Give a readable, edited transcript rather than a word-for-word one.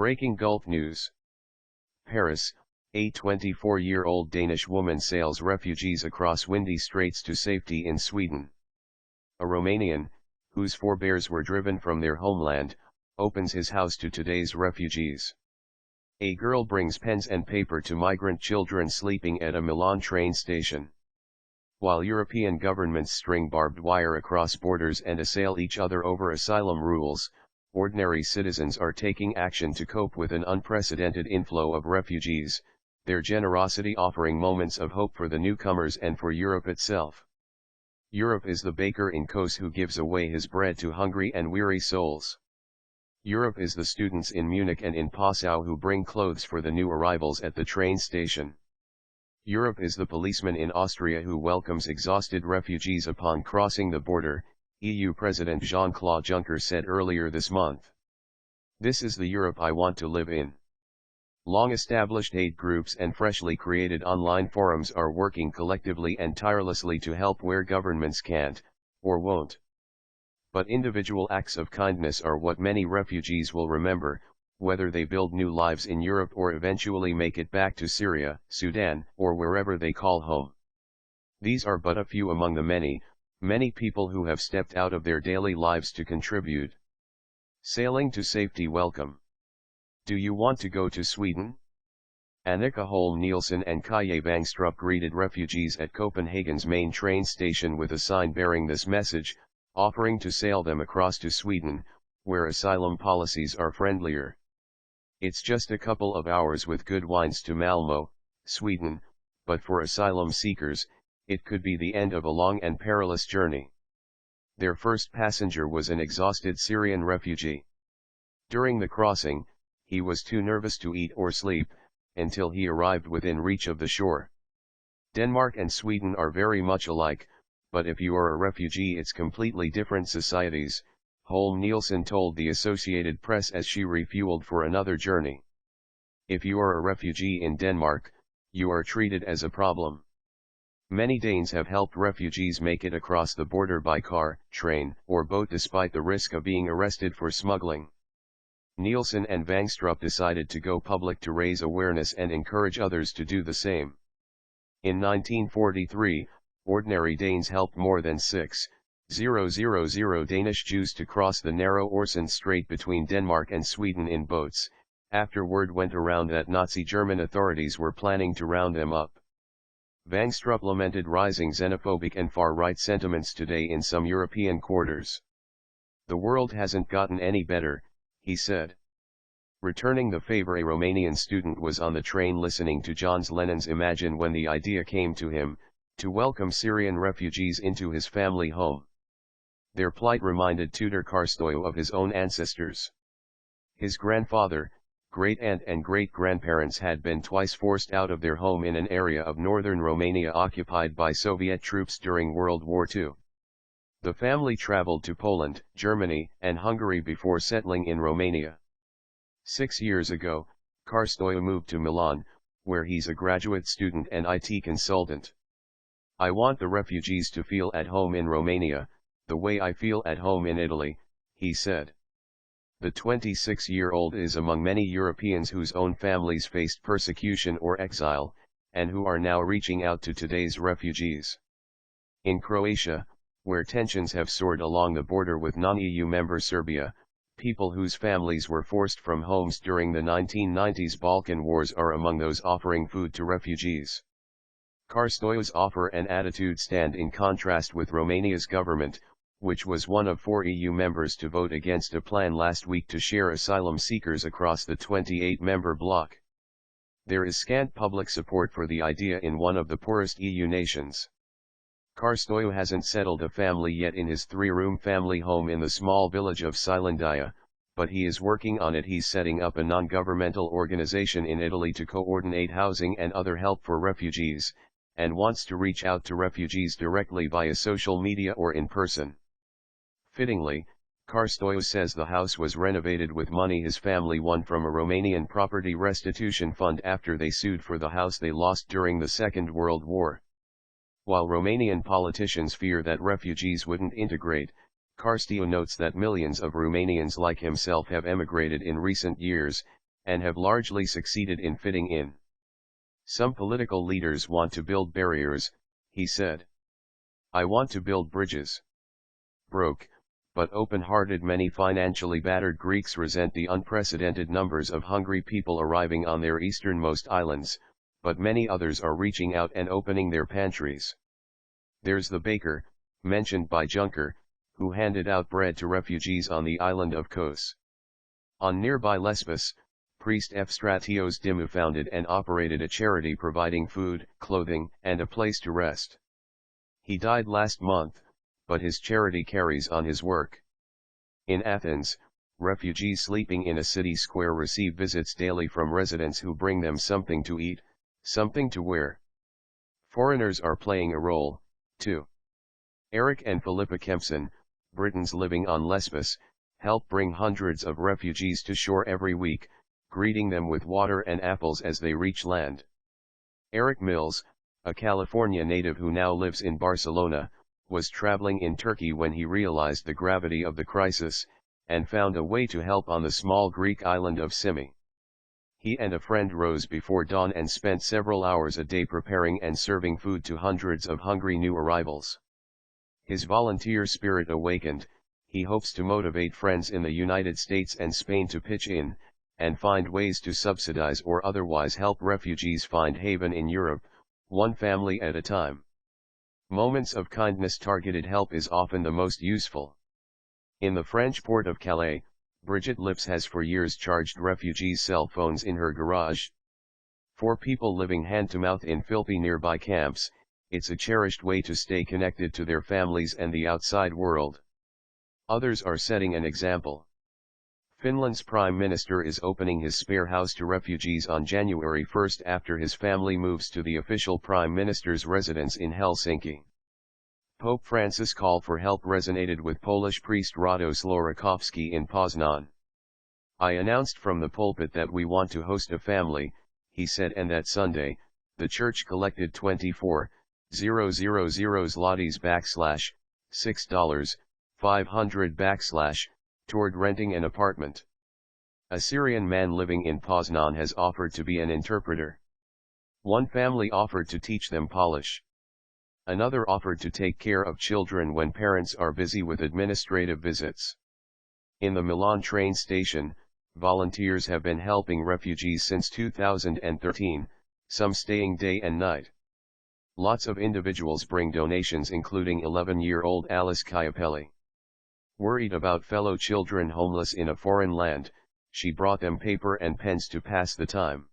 Breaking Gulf News. Paris, a 24-year-old Danish woman sails refugees across windy straits to safety in Sweden. A Romanian, whose forebears were driven from their homeland, opens his house to today's refugees. A girl brings pens and paper to migrant children sleeping at a Milan train station. While European governments string barbed wire across borders and assail each other over asylum rules, ordinary citizens are taking action to cope with an unprecedented inflow of refugees, their generosity offering moments of hope for the newcomers and for Europe itself. Europe is the baker in Kos who gives away his bread to hungry and weary souls. Europe is the students in Munich and in Passau who bring clothes for the new arrivals at the train station. Europe is the policeman in Austria who welcomes exhausted refugees upon crossing the border, EU President Jean-Claude Juncker said earlier this month. This is the Europe I want to live in. Long-established aid groups and freshly created online forums are working collectively and tirelessly to help where governments can't, or won't. But individual acts of kindness are what many refugees will remember, whether they build new lives in Europe or eventually make it back to Syria, Sudan, or wherever they call home. These are but a few among the many people who have stepped out of their daily lives to contribute. Sailing to safety. Welcome. Do you want to go to Sweden? Annika Holm Nielsen and Kaje Vangstrup greeted refugees at Copenhagen's main train station with a sign bearing this message, offering to sail them across to Sweden, where asylum policies are friendlier. It's just a couple of hours with good wines to Malmö, Sweden, but for asylum seekers, it could be the end of a long and perilous journey. Their first passenger was an exhausted Syrian refugee. During the crossing, he was too nervous to eat or sleep, until he arrived within reach of the shore. Denmark and Sweden are very much alike, but if you are a refugee it's completely different societies, Holm Nielsen told the Associated Press as she refueled for another journey. If you are a refugee in Denmark, you are treated as a problem. Many Danes have helped refugees make it across the border by car, train, or boat despite the risk of being arrested for smuggling. Nielsen and Vangstrup decided to go public to raise awareness and encourage others to do the same. In 1943, ordinary Danes helped more than 6,000 Danish Jews to cross the narrow Øresund Strait between Denmark and Sweden in boats, after word went around that Nazi German authorities were planning to round them up. Vangstrup lamented rising xenophobic and far-right sentiments today in some European quarters. The world hasn't gotten any better, he said. Returning the favor, a Romanian student was on the train listening to John Lennon's Imagine when the idea came to him, to welcome Syrian refugees into his family home. Their plight reminded Tudor Carstoiu of his own ancestors. His grandfather, great-aunt and great-grandparents had been twice forced out of their home in an area of northern Romania occupied by Soviet troops during World War II. The family traveled to Poland, Germany, and Hungary before settling in Romania. 6 years ago, Carstoiu moved to Milan, where he's a graduate student and IT consultant. I want the refugees to feel at home in Romania, the way I feel at home in Italy, he said. The 26-year-old is among many Europeans whose own families faced persecution or exile, and who are now reaching out to today's refugees. In Croatia, where tensions have soared along the border with non-EU member Serbia, people whose families were forced from homes during the 1990s Balkan Wars are among those offering food to refugees. Carstoiu's offer and attitude stand in contrast with Romania's government, which was one of 4 EU members to vote against a plan last week to share asylum seekers across the 28-member bloc. There is scant public support for the idea in one of the poorest EU nations. Carstoiu hasn't settled a family yet in his 3-room family home in the small village of Silandia, but he is working on it. He's setting up a non-governmental organization in Italy to coordinate housing and other help for refugees, and wants to reach out to refugees directly via social media or in person. Fittingly, Carstoiu says the house was renovated with money his family won from a Romanian property restitution fund after they sued for the house they lost during the Second World War. While Romanian politicians fear that refugees wouldn't integrate, Carstoiu notes that millions of Romanians like himself have emigrated in recent years, and have largely succeeded in fitting in. Some political leaders want to build barriers, he said. I want to build bridges. Broke, but open-hearted many financially battered Greeks resent the unprecedented numbers of hungry people arriving on their easternmost islands, but many others are reaching out and opening their pantries. There's the baker, mentioned by Juncker, who handed out bread to refugees on the island of Kos. On nearby Lesbos, priest Efstratios Dimou founded and operated a charity providing food, clothing, and a place to rest. He died last month, but his charity carries on his work. In Athens, refugees sleeping in a city square receive visits daily from residents who bring them something to eat, something to wear. Foreigners are playing a role, too. Eric and Philippa Kempson, Britons living on Lesbos, help bring hundreds of refugees to shore every week, greeting them with water and apples as they reach land. Eric Mills, a California native who now lives in Barcelona, was traveling in Turkey when he realized the gravity of the crisis, and found a way to help on the small Greek island of Symi. He and a friend rose before dawn and spent several hours a day preparing and serving food to hundreds of hungry new arrivals. His volunteer spirit awakened, he hopes to motivate friends in the United States and Spain to pitch in, and find ways to subsidize or otherwise help refugees find haven in Europe, one family at a time. Moments of kindness targeted help is often the most useful. In the French port of Calais, Brigitte Lips has for years charged refugees' cell phones in her garage. For people living hand-to-mouth in filthy nearby camps, it's a cherished way to stay connected to their families and the outside world. Others are setting an example. Finland's Prime Minister is opening his spare house to refugees on January 1 after his family moves to the official Prime Minister's residence in Helsinki. Pope Francis' call for help resonated with Polish priest Rados Lorokowski in Poznan. I announced from the pulpit that we want to host a family, he said, and that Sunday, the church collected 24,000 zlotys $6,500 toward renting an apartment. A Syrian man living in Poznan has offered to be an interpreter. One family offered to teach them Polish. Another offered to take care of children when parents are busy with administrative visits. In the Milan train station, volunteers have been helping refugees since 2013, some staying day and night. Lots of individuals bring donations, including 11-year-old Alice Chiapelli. Worried about fellow children homeless in a foreign land, she brought them paper and pens to pass the time.